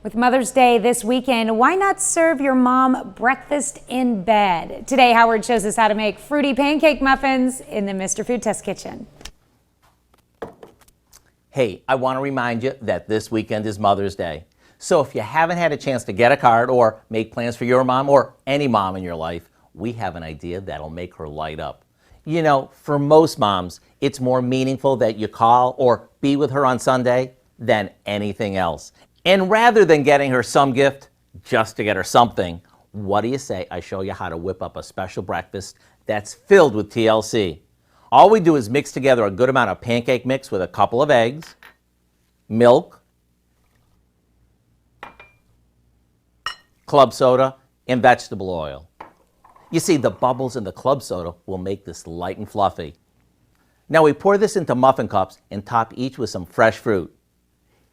With Mother's Day this weekend, why not serve your mom breakfast in bed? Today, Howard shows us how to make fruity pancake muffins in the Mr. Food Test Kitchen. Hey, I want to remind you that this weekend is Mother's Day. So if you haven't had a chance to get a card or make plans for your mom or any mom in your life, we have an idea that'll make her light up. You know, for most moms, it's more meaningful that you call or be with her on Sunday than anything else. And rather than getting her some gift just to get her something, what do you say I show you how to whip up a special breakfast that's filled with TLC? All we do is mix together a good amount of pancake mix with a couple of eggs, milk, club soda, and vegetable oil. You see, the bubbles in the club soda will make this light and fluffy. Now we pour this into muffin cups and top each with some fresh fruit.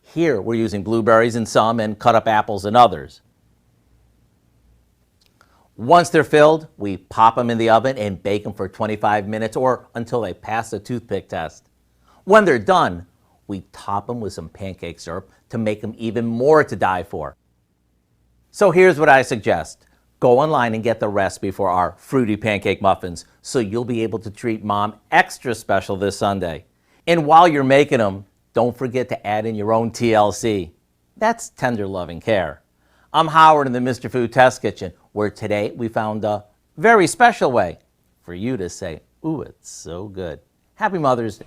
Here we're using blueberries in some and cut up apples in others. Once they're filled, we pop them in the oven and bake them for 25 minutes or until they pass the toothpick test. When they're done, we top them with some pancake syrup to make them even more to die for. So here's what I suggest. Go online and get the recipe for our fruity pancake muffins so you'll be able to treat mom extra special this Sunday. And while you're making them, don't forget to add in your own TLC. That's tender loving care. I'm Howard in the Mr. Food Test Kitchen, where today we found a very special way for you to say, ooh, it's so good. Happy Mother's Day.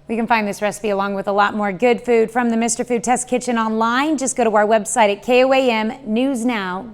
We can find this recipe along with a lot more good food from the Mr. Food Test Kitchen online. Just go to our website at KOAMnewsnow.com.